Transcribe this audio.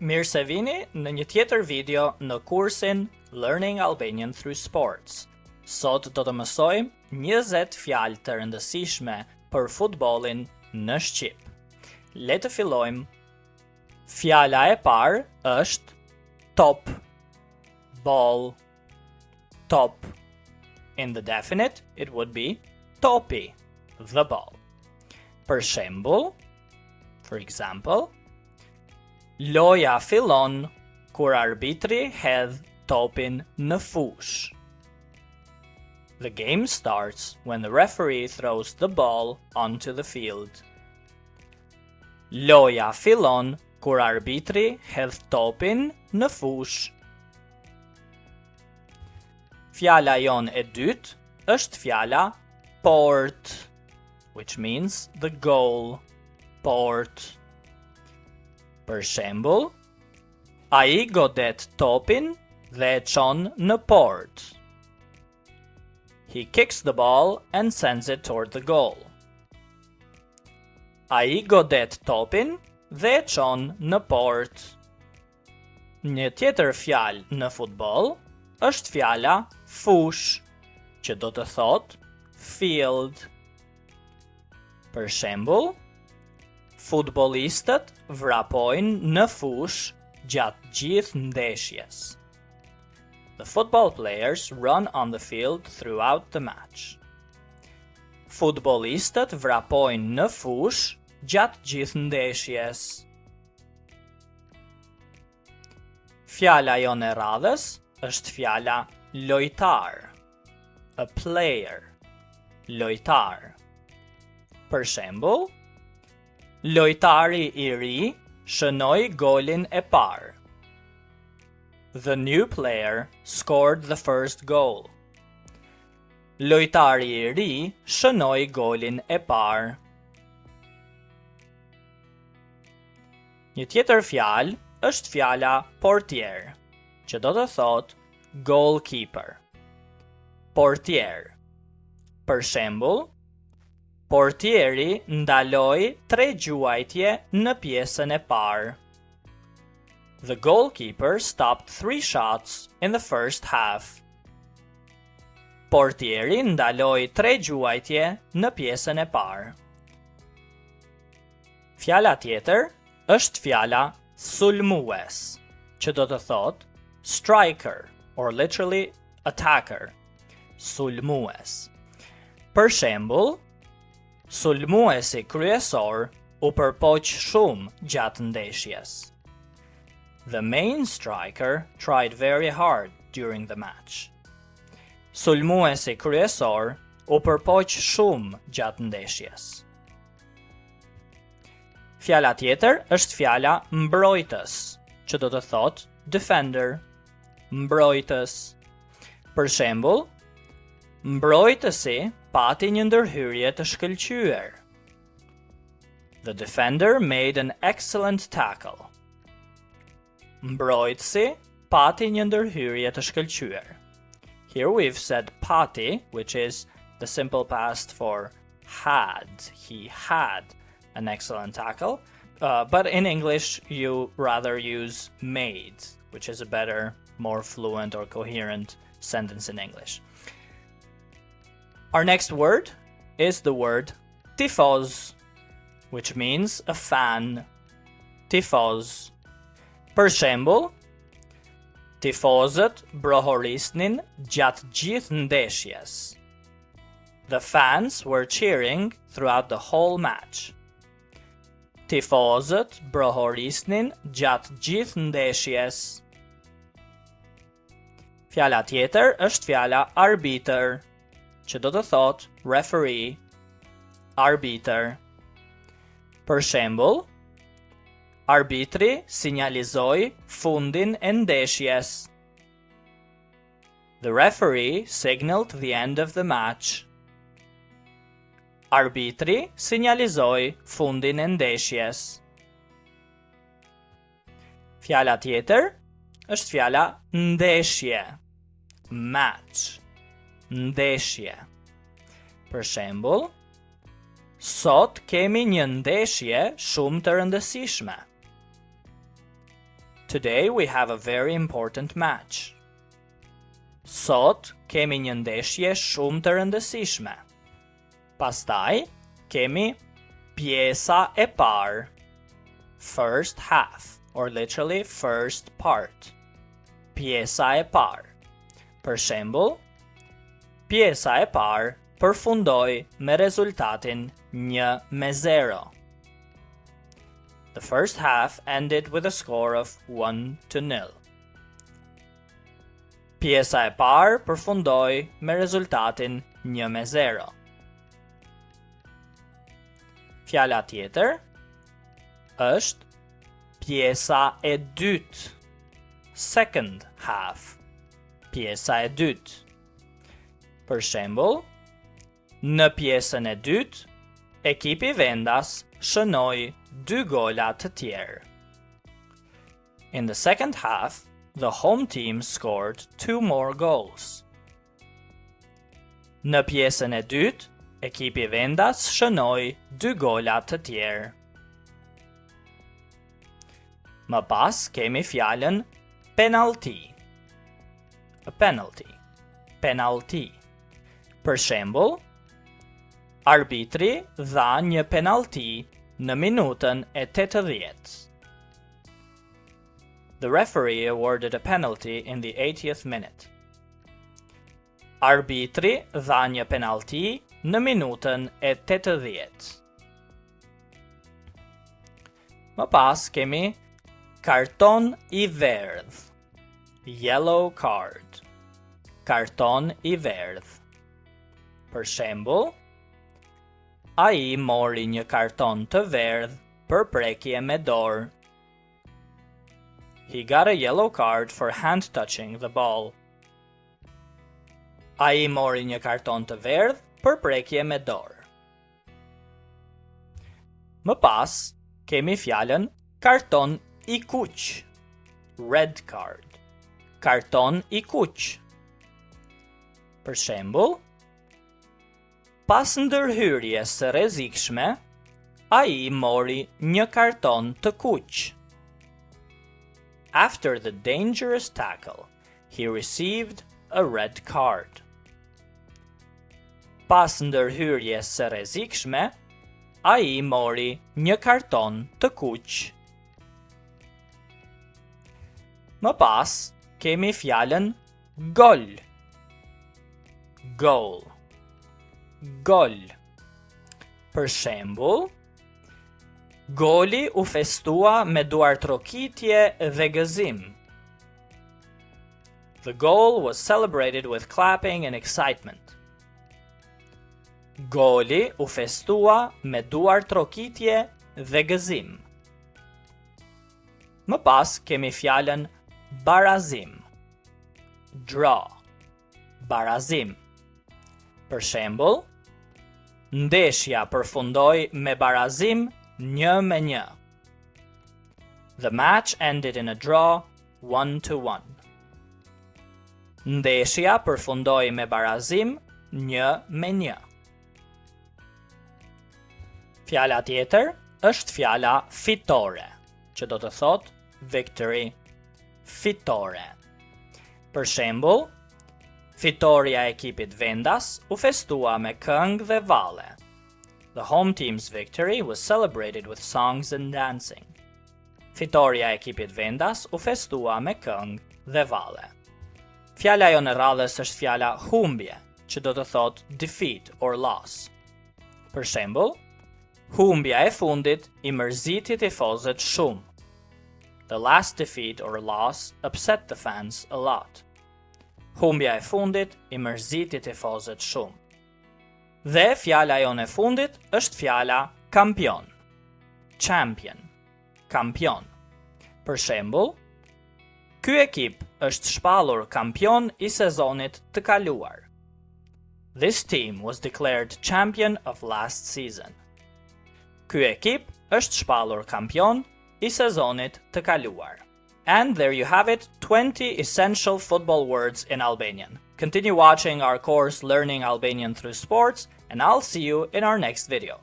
Mirë se vini në një tjetër video në kursin Learning Albanian Through Sports. Sot do të mësojmë 20 fjalë të rëndësishme për futbollin në Shqip. Le të fillojmë. Fjala e parë është top, ball, top. In the definite, it would be topi, the ball. Për shembull, for example, loja fillon kur arbitri hedh topin në fush. The game starts when the referee throws the ball onto the field. Loja fillon kur arbitri hedh topin në fush. Fjala jon e dytë është fjala port, which means the goal, port. Për shembull, ai godet topin dhe e çon në port. He kicks the ball and sends it toward the goal. Ai godet topin dhe e çon në port. Një tjetër fjalë në futboll është fjala fush, që do të thotë field. Për shembull, futbollistët vrapojnë në fush gjatë gjithë ndeshjes. The football players run on the field throughout the match. Futbollistët vrapojnë në fush gjatë gjithë ndeshjes. Fjala jon e radhës është fjala lojtar, a player, lojtar. Për shembull, lojtari I ri shënoi golin e parë. The new player scored the first goal. Lojtari I ri shënoi golin e parë. Një tjetër fjalë është fjala portier, që do të thotë goalkeeper. Portier. Për shembull, portieri ndaloi 3 gjuajtje në pjesën e parë. The goalkeeper stopped 3 shots in the first half. Portieri ndaloi 3 gjuajtje në pjesën e parë. Fjala tjetër është fjala sulmues, që do të thotë striker or literally attacker. Sulmues. Për shembull, sulmuesi kryesor u përpoq shumë gjatë ndeshjes. The main striker tried very hard during the match. Sulmuesi kryesor u përpoq shumë gjatë ndeshjes. Fjala tjetër është fjala mbrojtës, që do të thotë defender, mbrojtës. Për shembull, mbrojtësi pati një ndërhyrje të shkëlqyer. The defender made an excellent tackle. Mbrojtësi pati një ndërhyrje të shkëlqyer. Here we've said pati, which is the simple past for had. He had an excellent tackle. But in English, you rather use made, which is a better, more fluent or coherent sentence in English. Our next word is the word tifoz, which means a fan. Tifoz. Për shembull, tifozët brohorisnin gjatë gjithë ndeshjes. The fans were cheering throughout the whole match. Tifozët brohorisnin gjatë gjithë ndeshjes. Fjala tjetër është fjala arbiter, që do të thotë referee, arbiter. Për shembull, arbitri sinjalizoi fundin e ndeshjes. The referee signaled the end of the match. Arbitri sinjalizoi fundin e ndeshjes. Fjala tjetër është fjala ndeshje, match, ndeshje. Për shembull, sot kemi një ndeshje shumë të rëndësishme. Today we have a very important match. Sot kemi një ndeshje shumë të rëndësishme. Pastaj kemi pjesa e parë, first half, or literally first part. Pjesa e parë. Për shembull, pjesa e parë përfundoi me rezultatin 1-0. The first half ended with a score of 1-0. Pjesa e parë përfundoi me rezultatin 1-0. Fjala tjetër është pjesa e dytë, second half. Pjesa e dytë. Për shembull, në pjesën e dytë, ekipi vendas shënoi 2 gola të tjerë. In the second half, the home team scored 2 more goals. Në pjesën e dytë, ekipi vendas shënoi 2 gola të tjerë. Më pas kemi fjalën penalty. A penalty. Penalty. Për shembull, arbitri dha një penalty në minutën e 80. The referee awarded a penalty in the 80th minute. Arbitri dha një penalty në minutën e 80. Më pas kemi karton i verdh. Yellow card. Karton i verdh. Për shembull, ai mori një karton të verdh për prekje me dorë. He got a yellow card for hand touching the ball. Ai mori një karton të verdh për prekje me dorë. Më pas, kemi fjalën karton i kuq. Red card. Karton i kuq. Për shembull, pas ndërhyrjes së rrezikshme, ai mori një karton të kuq. After the dangerous tackle, he received a red card. Pas ndërhyrjes së rrezikshme, ai mori një karton të kuq. Më pas, kemi fjalën gol. Goal. Gol. Për shembull, goli u festua me duartrokitje dhe gëzim. The goal was celebrated with clapping and excitement. Goli u festua me duartrokitje dhe gëzim. Më pas kemi fjalën barazim. Draw. Barazim. Për shembull, ndeshja përfundoi me barazim 1-1. The match ended in a draw 1-1. Ndeshja përfundoi me barazim 1-1. Fjala tjetër është fjala fitore, që do të thotë victory. Fitore. Për shembull, fitoria e ekipit vendas u festua me këngë dhe valle. The home team's victory was celebrated with songs and dancing. Fitoria e ekipit vendas u festua me këngë dhe valle. Fjala jonë e radhës është fjala humbje, që do të thotë defeat or loss. Për shembull, humbja e fundit I mërziti tifozët shumë. The last defeat or loss upset the fans a lot. Humbja e fundit I mërziti tifozët shumë. Dhe fjala jonë e fundit është fjala kampion. Champion. Kampion. Për shembull, ky ekip është shpallur kampion I sezonit të kaluar. This team was declared champion of last season. Ky ekip është shpallur kampion I sezonit të kaluar. And there you have it, 20 essential football words in Albanian. Continue watching our course Learning Albanian Through Sports, and I'll see you in our next video.